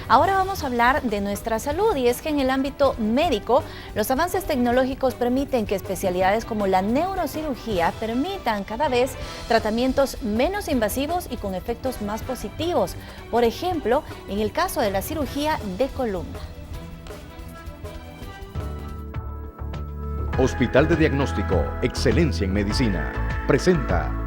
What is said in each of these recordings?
Ahora vamos a hablar de nuestra salud y es que en el ámbito médico los avances tecnológicos permiten que especialidades como la neurocirugía permitan cada vez tratamientos menos invasivos y con efectos más positivos. Por ejemplo, en el caso de la cirugía de columna. Hospital de Diagnóstico, Excelencia en Medicina, presenta.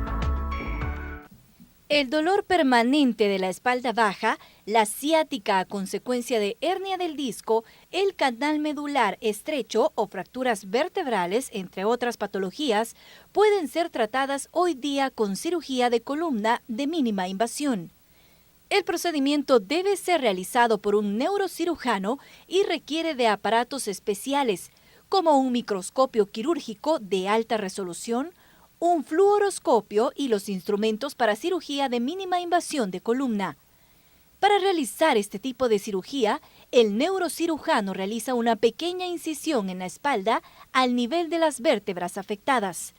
El dolor permanente de la espalda baja, la ciática a consecuencia de hernia del disco, el canal medular estrecho o fracturas vertebrales, entre otras patologías, pueden ser tratadas hoy día con cirugía de columna de mínima invasión. El procedimiento debe ser realizado por un neurocirujano y requiere de aparatos especiales, como un microscopio quirúrgico de alta resolución, un fluoroscopio y los instrumentos para cirugía de mínima invasión de columna. Para realizar este tipo de cirugía, el neurocirujano realiza una pequeña incisión en la espalda al nivel de las vértebras afectadas.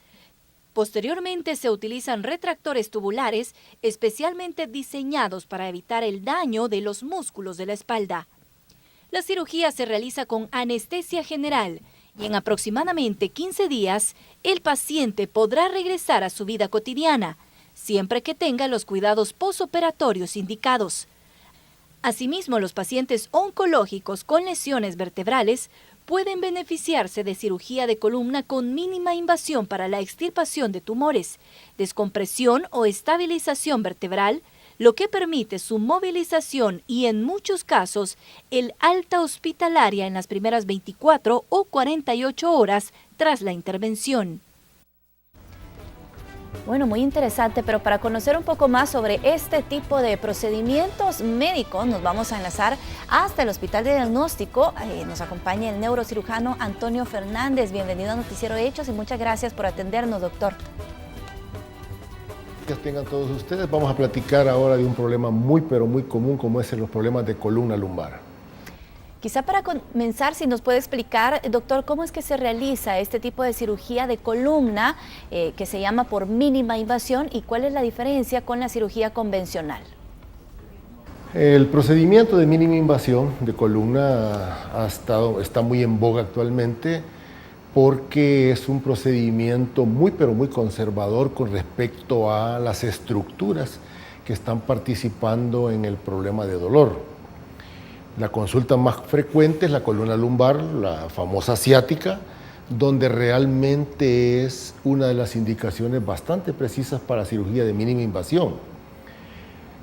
Posteriormente se utilizan retractores tubulares especialmente diseñados para evitar el daño de los músculos de la espalda. La cirugía se realiza con anestesia general y en aproximadamente 15 días el paciente podrá regresar a su vida cotidiana, siempre que tenga los cuidados posoperatorios indicados. Asimismo, los pacientes oncológicos con lesiones vertebrales pueden beneficiarse de cirugía de columna con mínima invasión para la extirpación de tumores, descompresión o estabilización vertebral, lo que permite su movilización y, en muchos casos, el alta hospitalaria en las primeras 24 o 48 horas tras la intervención. Bueno, muy interesante, pero para conocer un poco más sobre este tipo de procedimientos médicos, nos vamos a enlazar hasta el Hospital de Diagnóstico. Nos acompaña el neurocirujano Antonio Fernández. Bienvenido a Noticiero Hechos y muchas gracias por atendernos, doctor. Que tengan todos ustedes. Vamos a platicar ahora de un problema muy común como es los problemas de columna lumbar. Quizá para comenzar, si nos puede explicar, doctor, cómo es que se realiza este tipo de cirugía de columna que se llama por mínima invasión y cuál es la diferencia con la cirugía convencional. El procedimiento de mínima invasión de columna está muy en boga actualmente porque es un procedimiento muy conservador con respecto a las estructuras que están participando en el problema de dolor. La consulta más frecuente es la columna lumbar, la famosa ciática, donde realmente es una de las indicaciones bastante precisas para cirugía de mínima invasión.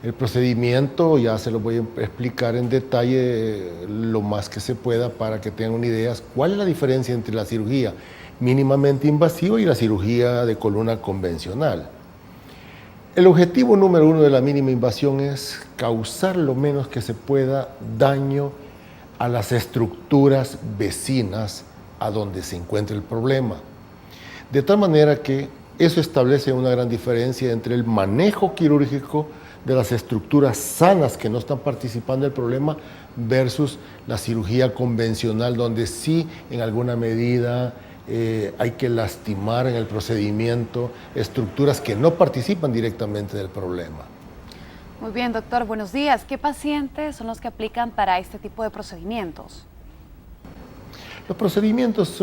El procedimiento ya se lo voy a explicar en detalle lo más que se pueda para que tengan una idea cuál es la diferencia entre la cirugía mínimamente invasiva y la cirugía de columna convencional. El objetivo número uno de la mínima invasión es causar lo menos que se pueda daño a las estructuras vecinas a donde se encuentra el problema. De tal manera que eso establece una gran diferencia entre el manejo quirúrgico de las estructuras sanas que no están participando del problema versus la cirugía convencional, donde sí en alguna medida hay que lastimar en el procedimiento estructuras que no participan directamente del problema. Muy bien, doctor, buenos días. ¿Qué pacientes son los que aplican para este tipo de procedimientos? Los procedimientos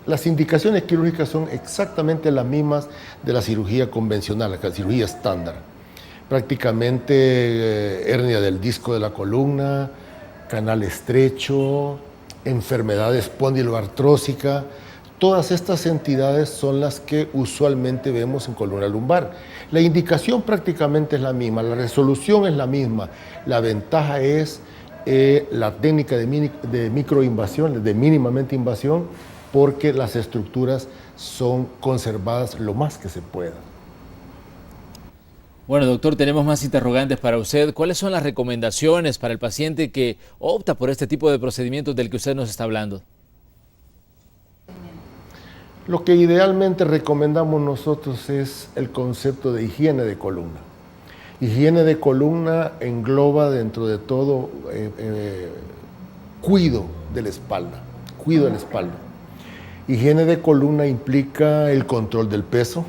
las indicaciones quirúrgicas son exactamente las mismas de la cirugía convencional, la cirugía estándar. Prácticamente hernia del disco de la columna, canal estrecho, enfermedad espondiloartrósica. Todas estas entidades son las que usualmente vemos en columna lumbar. La indicación prácticamente es la misma, la resolución es la misma. La ventaja es la técnica de microinvasión, de mínimamente invasión, porque las estructuras son conservadas lo más que se pueda. Bueno, doctor, tenemos más interrogantes para usted. ¿Cuáles son las recomendaciones para el paciente que opta por este tipo de procedimientos del que usted nos está hablando? Lo que idealmente recomendamos nosotros es el concepto de higiene de columna. Higiene de columna engloba dentro de todo cuido de la espalda, Higiene de columna implica el control del peso,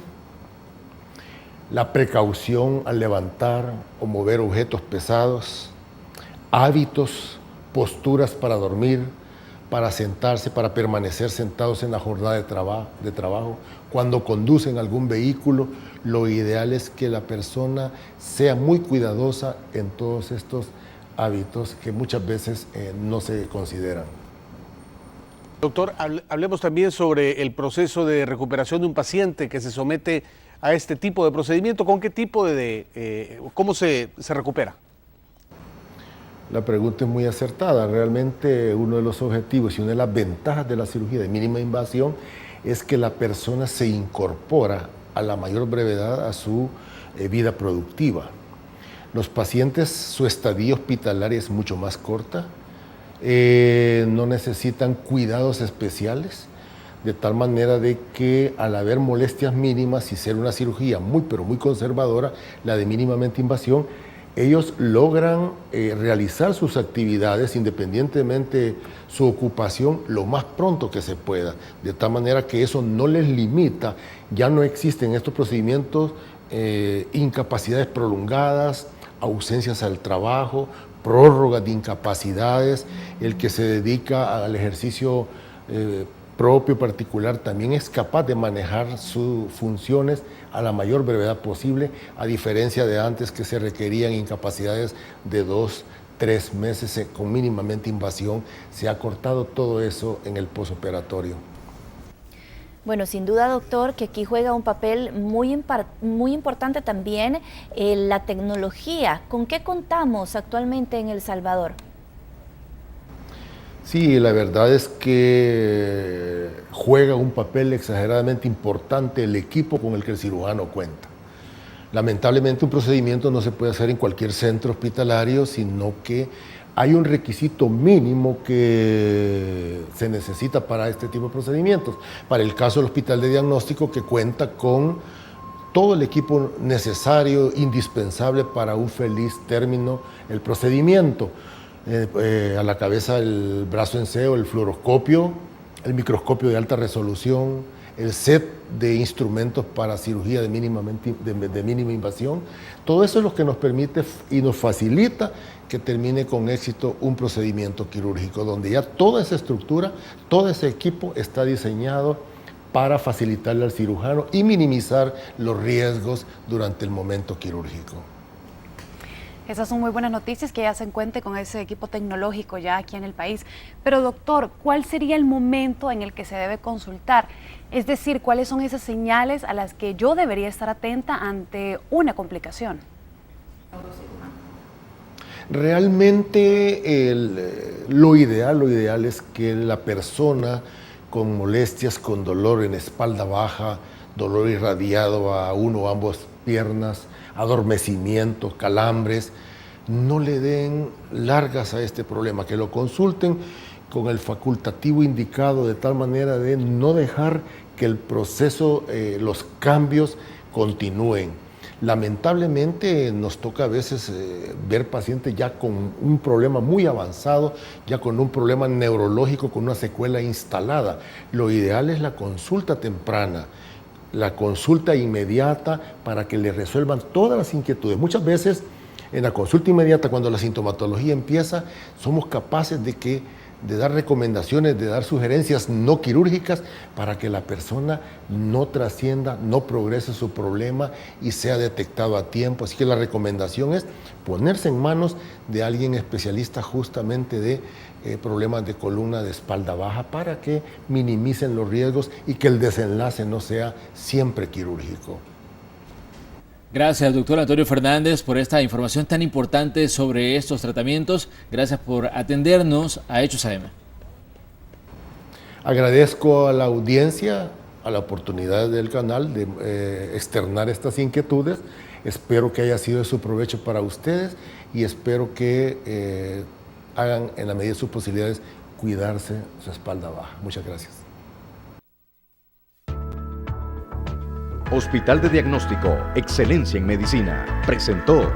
la precaución al levantar o mover objetos pesados, hábitos, posturas para dormir, para sentarse, para permanecer sentados en la jornada de trabajo. Cuando conducen algún vehículo, lo ideal es que la persona sea muy cuidadosa en todos estos hábitos que muchas veces no se consideran. Doctor, hablemos también sobre el proceso de recuperación de un paciente que se somete a este tipo de procedimiento. ¿Con qué tipo cómo se recupera? La pregunta es muy acertada. Realmente uno de los objetivos y una de las ventajas de la cirugía de mínima invasión es que la persona se incorpora a la mayor brevedad a su vida productiva. Los pacientes, su estadía hospitalaria es mucho más corta, no necesitan cuidados especiales, de tal manera de que al haber molestias mínimas y ser una cirugía muy pero muy conservadora, la de mínimamente invasión, ellos logran realizar sus actividades independientemente su ocupación lo más pronto que se pueda, de tal manera que eso no les limita. Ya no existen en estos procedimientos incapacidades prolongadas, ausencias al trabajo, prórrogas de incapacidades. El que se dedica al ejercicio propio particular también es capaz de manejar sus funciones a la mayor brevedad posible, a diferencia de antes que se requerían incapacidades de 2, 3 meses con mínimamente invasión. Se ha cortado todo eso en el posoperatorio. Bueno, sin duda, doctor, que aquí juega un papel muy importante también la tecnología. ¿Con qué contamos actualmente en El Salvador? Sí, la verdad es que juega un papel exageradamente importante el equipo con el que el cirujano cuenta. Lamentablemente un procedimiento no se puede hacer en cualquier centro hospitalario, sino que hay un requisito mínimo que se necesita para este tipo de procedimientos. Para el caso del hospital de diagnóstico, que cuenta con todo el equipo necesario, indispensable para un feliz término el procedimiento. A la cabeza el brazo en seo, el fluoroscopio, el microscopio de alta resolución, el set de instrumentos para cirugía de mínima invasión. Todo eso es lo que nos permite y nos facilita que termine con éxito un procedimiento quirúrgico, donde ya toda esa estructura, todo ese equipo está diseñado para facilitarle al cirujano y minimizar los riesgos durante el momento quirúrgico. Esas son muy buenas noticias, que ya se cuente con ese equipo tecnológico ya aquí en el país. Pero doctor, ¿cuál sería el momento en el que se debe consultar? Es decir, ¿cuáles son esas señales a las que yo debería estar atenta ante una complicación? Realmente lo ideal es que la persona con molestias, con dolor en espalda baja, dolor irradiado a una o ambas piernas, adormecimientos, calambres, no le den largas a este problema, que lo consulten con el facultativo indicado, de tal manera de no dejar que el proceso, los cambios continúen. Lamentablemente nos toca a veces ver pacientes ya con un problema muy avanzado, ya con un problema neurológico, con una secuela instalada. Lo ideal es la consulta temprana, la consulta inmediata para que le resuelvan todas las inquietudes. Muchas veces en la consulta inmediata, cuando la sintomatología empieza, somos capaces de dar recomendaciones, de dar sugerencias no quirúrgicas para que la persona no trascienda, no progrese su problema y sea detectado a tiempo. Así que la recomendación es ponerse en manos de alguien especialista justamente de problemas de columna, de espalda baja, para que minimicen los riesgos y que el desenlace no sea siempre quirúrgico. Gracias, doctor Antonio Fernández, por esta información tan importante sobre estos tratamientos. Gracias por atendernos a Hechos AM. Agradezco a la audiencia, a la oportunidad del canal de externar estas inquietudes. Espero que haya sido de su provecho para ustedes y espero que hagan en la medida de sus posibilidades cuidarse su espalda baja. Muchas gracias. Hospital de Diagnóstico, Excelencia en Medicina, presentó